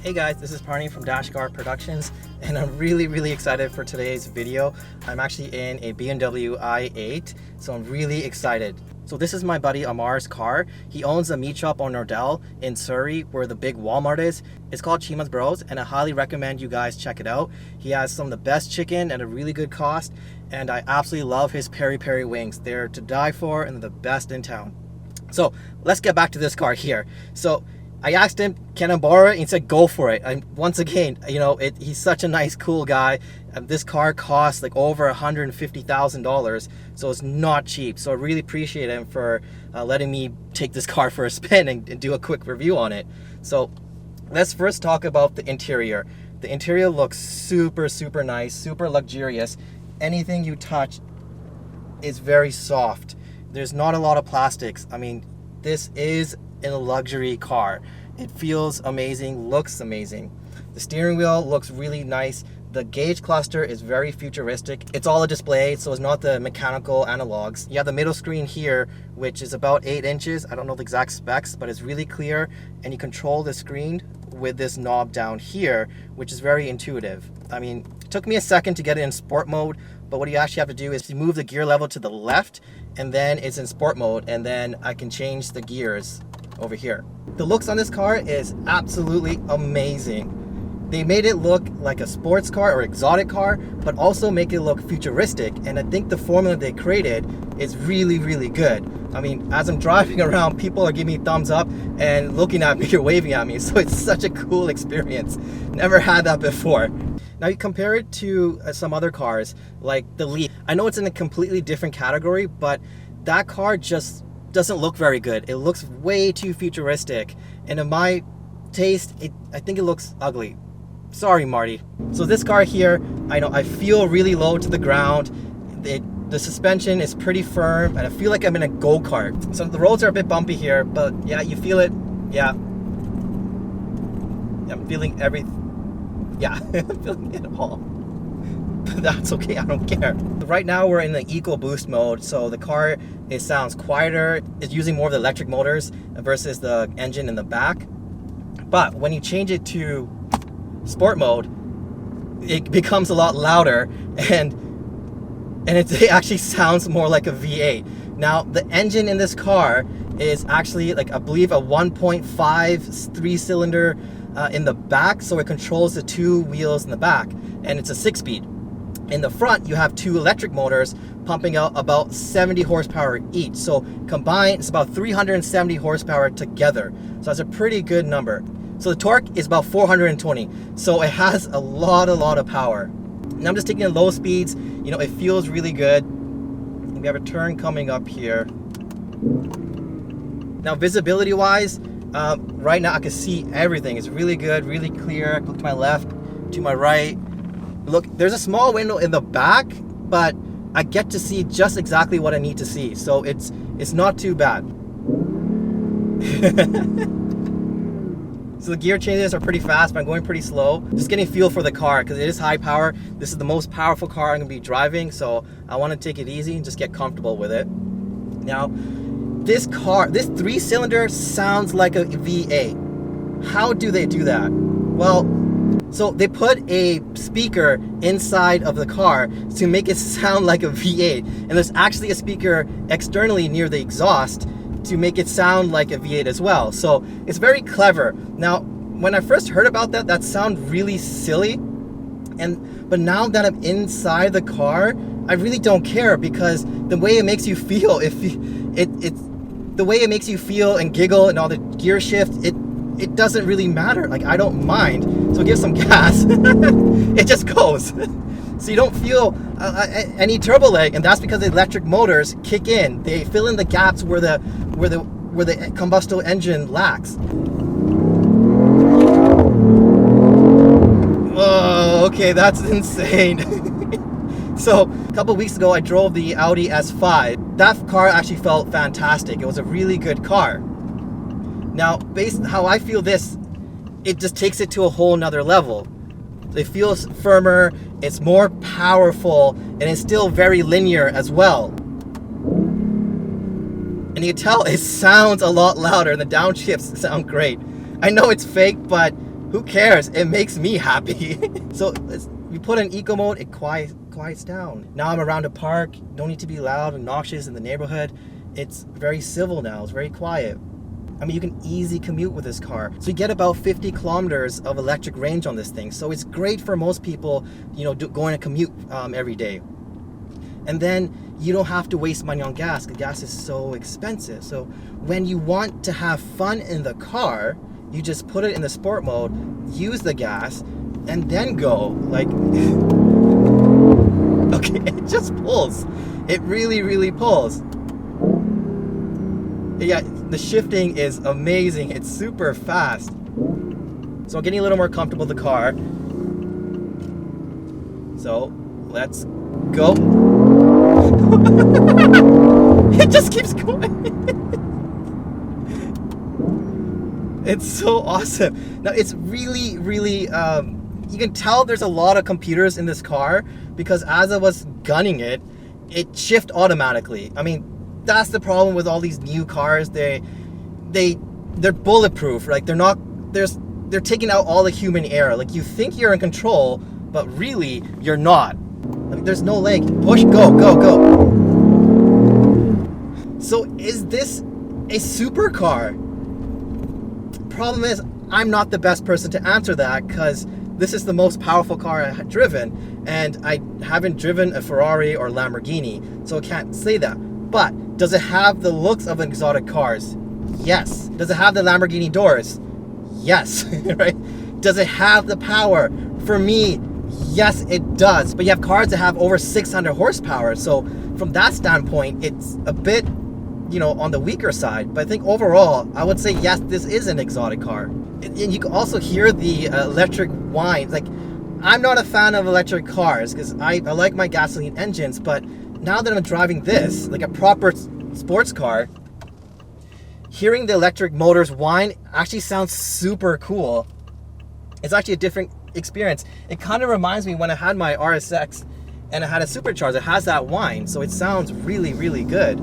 Hey guys, this is Parney from Dashgar Productions, and I'm really excited for today's video. I'm actually in a BMW I8, so I'm really excited. So this is my buddy Amar's car. He owns a meat shop on Nordell in Surrey where the big Walmart is. It's called Chima's Bros, and I highly recommend you guys check it out. He has some of the best chicken at a really good cost, and I absolutely love his peri-peri wings. They're to die for and they're the best in town. So let's get back to this car here. So I asked him, can I borrow it? He said, go for it. And once again, you know, he's such a nice, cool guy. This car costs like over $150,000, so it's not cheap. So I really appreciate him for letting me take this car for a spin and do a quick review on it. So let's first talk about the interior. The interior looks super nice, super luxurious. Anything you touch is very soft. There's not a lot of plastics. I mean, this is in a luxury car. It feels amazing, looks amazing. The steering wheel looks really nice. The gauge cluster is very futuristic. It's all a display, so it's not the mechanical analogs. You have the middle screen here, which is about 8 inches. I don't know the exact specs, but it's really clear, and you control the screen with this knob down here, which is very intuitive. I mean, it took me a second to get it in sport mode, but what you actually have to do is you move the gear level to the left, and then it's in sport mode, and then I can change the gears over here. The looks on this car is absolutely amazing. They made it look like a sports car or exotic car, but also make it look futuristic, and I think the formula they created is really good. I mean, as I'm driving around, people are giving me thumbs up and looking at me or waving at me, so it's such a cool experience. Never had that before. Now you compare it to some other cars like the Leaf. I know it's in a completely different category, but that car just doesn't look very good. It looks way too futuristic, and in my taste, I think it looks ugly. Sorry, Marty. So this car here, I feel really low to the ground. The suspension is pretty firm, and I feel like I'm in a go-kart. So the roads are a bit bumpy here, but yeah, you feel it. Yeah, I'm feeling I'm feeling it all. But that's okay, I don't care. Right now we're in the EcoBoost mode, so the car sounds quieter. It's using more of the electric motors versus the engine in the back. But when you change it to sport mode, it becomes a lot louder, and it actually sounds more like a V8. Now the engine in this car is actually like, I believe, a 1.5 3-cylinder in the back, so it controls the 2 wheels in the back, and it's a 6-speed. In the front, you have 2 electric motors pumping out about 70 horsepower each. So combined, it's about 370 horsepower together. So that's a pretty good number. So the torque is about 420. So it has a lot of power. Now I'm just taking it low speeds. You know, it feels really good. We have a turn coming up here. Now visibility wise, right now I can see everything. It's really good, really clear. Look to my left, to my right. Look, there's a small window in the back, but I get to see just exactly what I need to see. So it's not too bad. So the gear changes are pretty fast, but I'm going pretty slow. Just getting feel for the car because it is high power. This is the most powerful car I'm gonna be driving, so I want to take it easy and just get comfortable with it. Now, this 3-cylinder sounds like a V8. How do they do that? Well, so they put a speaker inside of the car to make it sound like a V8, and there's actually a speaker externally near the exhaust to make it sound like a V8 as well. So it's very clever. Now, when I first heard about that, that sounded really silly, but now that I'm inside the car, I really don't care, because the way it makes you feel, the way it makes you feel and giggle and all the gear shift, it doesn't really matter. Like, I don't mind. So give some gas. It just goes. So you don't feel any turbo lag, and that's because the electric motors kick in. They fill in the gaps where the combustion engine lacks. Whoa, okay, that's insane. So a couple weeks ago I drove the Audi S5. That car actually felt fantastic. It was a really good car. Now, based on how I feel this, it just takes it to a whole nother level. It feels firmer, it's more powerful, and it's still very linear as well. And you can tell it sounds a lot louder. The downshifts sound great. I know it's fake, but Who cares? It makes me happy. So you put in eco mode, it quiets down. Now I'm around a park, don't need to be loud and noxious in the neighborhood. It's very civil now, it's very quiet. I mean, you can easily commute with this car. So you get about 50 kilometers of electric range on this thing. So it's great for most people, you know, going to commute every day. And then you don't have to waste money on gas because gas is so expensive. So when you want to have fun in the car, you just put it in the sport mode, use the gas, and then go. Like, okay, it just pulls. It really, really pulls. Yeah, the shifting is amazing. It's super fast. So I'm getting a little more comfortable with the car. So let's go. It just keeps going. It's so awesome. Now it's really, really, you can tell there's a lot of computers in this car because as I was gunning it, it shifts automatically. I mean, that's the problem with all these new cars. They're bulletproof. Like they're taking out all the human error. Like you think you're in control, but really you're not. Like there's no leg. Push, go, go, go. So is this a supercar? Problem is, I'm not the best person to answer that because this is the most powerful car I have driven, and I haven't driven a Ferrari or Lamborghini, so I can't say that. But does it have the looks of exotic cars? Yes. Does it have the Lamborghini doors? Yes. Right? Does it have the power? For me, yes, it does. But you have cars that have over 600 horsepower, so from that standpoint, it's a bit, you know, on the weaker side. But I think overall, I would say yes, this is an exotic car. And you can also hear the electric whine. Like, I'm not a fan of electric cars because I like my gasoline engines, but now that I'm driving this, like a proper sports car, hearing the electric motors whine actually sounds super cool. It's actually a different experience. It kind of reminds me when I had my RSX and I had a supercharger. It has that whine, so it sounds really, really good.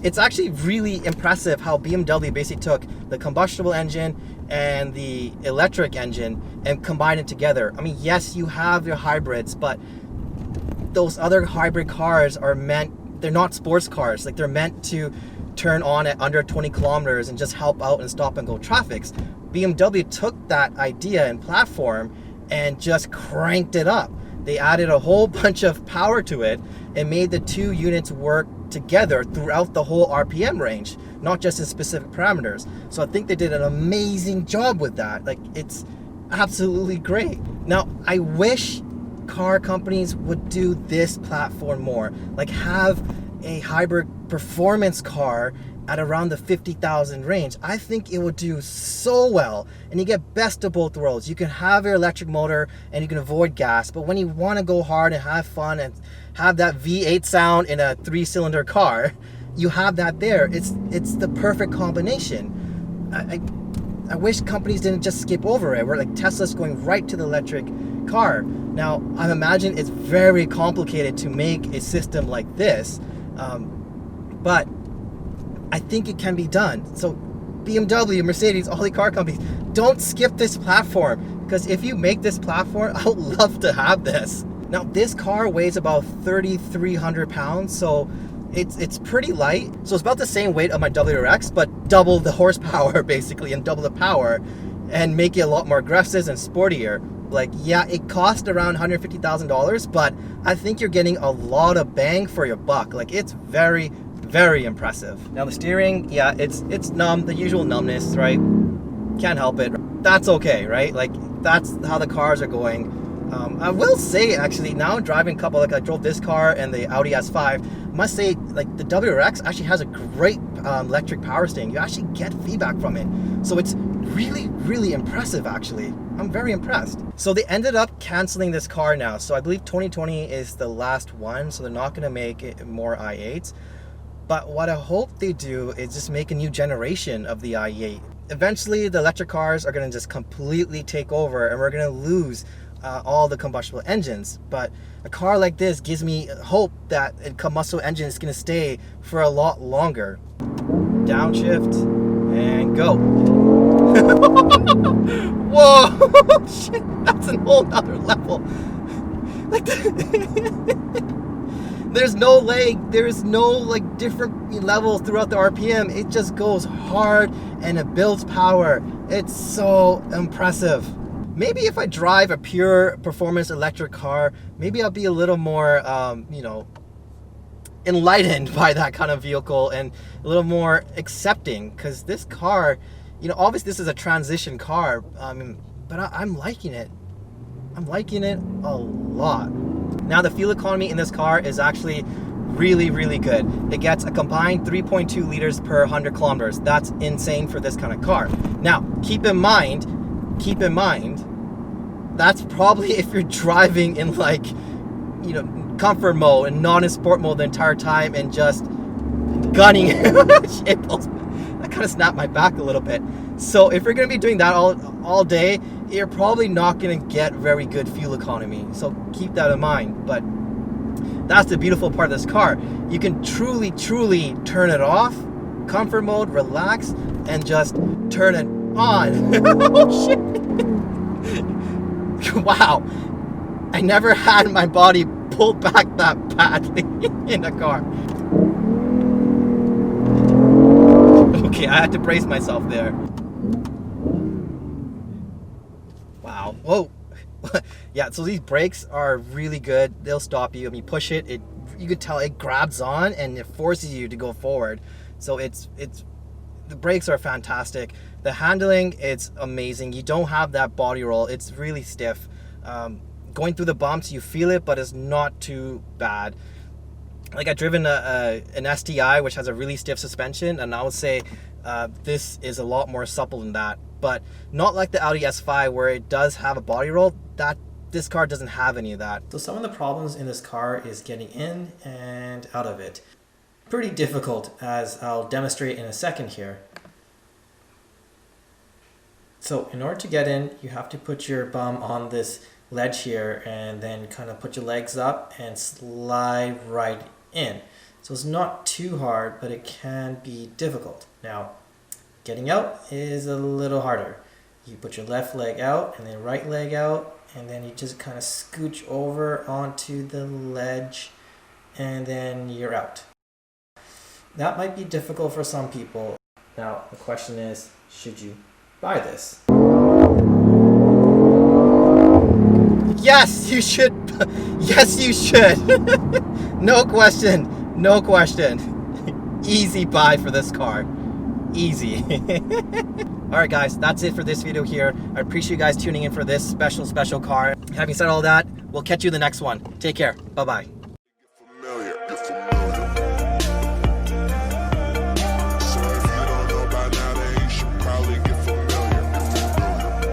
It's actually really impressive how BMW basically took the combustible engine and the electric engine and combined it together. I mean, yes, you have your hybrids, but those other hybrid cars are they're not sports cars. Like, they're meant to turn on at under 20 kilometers and just help out in stop and go traffics. BMW took that idea and platform and just cranked it up. They added a whole bunch of power to it and made the two units work together throughout the whole RPM range, not just in specific parameters. So I think they did an amazing job with that. Like, it's absolutely great. Now, I wish car companies would do this platform more. Like, have a hybrid performance car at around the 50,000 range. I think it would do so well, and you get best of both worlds. You can have your electric motor and you can avoid gas, but when you want to go hard and have fun and have that V8 sound in a 3-cylinder car, you have that there. It's the perfect combination. I wish companies didn't just skip over it. Where like Tesla's going right to the electric car. Now, I imagine it's very complicated to make a system like this, but I think it can be done. So BMW, Mercedes, all the car companies, don't skip this platform, because if you make this platform, I would love to have this. Now, this car weighs about 3,300 pounds, so it's pretty light. So it's about the same weight of my WRX, but double the horsepower basically, and double the power, and make it a lot more aggressive and sportier. Like, yeah, it cost around $150,000, but I think you're getting a lot of bang for your buck. Like, it's very, very impressive. Now the steering, yeah, it's numb, the usual numbness, right? Can't help it. That's okay, right? Like, that's how the cars are going. I will say, actually, now driving a couple, like I drove this car and the Audi S5, must say, like, the WRX actually has a great electric power steering. You actually get feedback from it. So it's really, really impressive, actually. I'm very impressed. So they ended up canceling this car now. So I believe 2020 is the last one, so they're not gonna make it more i8s. But what I hope they do is just make a new generation of the i8. Eventually, the electric cars are gonna just completely take over, and we're gonna lose all the combustible engines. But a car like this gives me hope that a combustible engine is going to stay for a lot longer. Downshift, And go. Whoa! Shit, that's a whole nother level. Like there's no lag, there's no like different levels throughout the RPM. It just goes hard and it builds power. It's so impressive. Maybe if I drive a pure performance electric car, maybe I'll be a little more, you know, enlightened by that kind of vehicle and a little more accepting, because this car, you know, obviously this is a transition car, but I'm liking it. I'm liking it a lot. Now the fuel economy in this car is actually really, really good. It gets a combined 3.2 liters per 100 kilometers. That's insane for this kind of car. Now, keep in mind, that's probably if you're driving in like, you know, comfort mode and not in sport mode the entire time and just gunning. That kind of snapped my back a little bit. So if you're going to be doing that all day, you're probably not going to get very good fuel economy. So keep that in mind. But that's the beautiful part of this car. You can truly, truly turn it off, comfort mode, relax, and just turn it on. Oh shit. Wow. I never had my body pulled back that badly in a car. Okay, I had to brace myself there. Wow. Whoa. Yeah, so these brakes are really good. They'll stop you. I mean, push it, you could tell it grabs on and it forces you to go forward. So the brakes are fantastic. The handling, it's amazing. You don't have that body roll. It's really stiff. Going through the bumps, you feel it, but it's not too bad. Like I've driven an STI, which has a really stiff suspension, and I would say this is a lot more supple than that. But not like the Audi S5 where it does have a body roll. This car doesn't have any of that. So some of the problems in this car is getting in and out of it. Pretty difficult, as I'll demonstrate in a second here. So in order to get in, you have to put your bum on this ledge here and then kind of put your legs up and slide right in. So it's not too hard, but it can be difficult. Now, getting out is a little harder. You put your left leg out and then right leg out, and then you just kind of scooch over onto the ledge and then you're out. That might be difficult for some people. Now, the question is, should you buy this? Yes, you should. Yes, you should. No question. No question. Easy buy for this car. Easy. Alright guys, that's it for this video here. I appreciate you guys tuning in for this special car. Having said all that, we'll catch you in the next one. Take care. Bye-bye.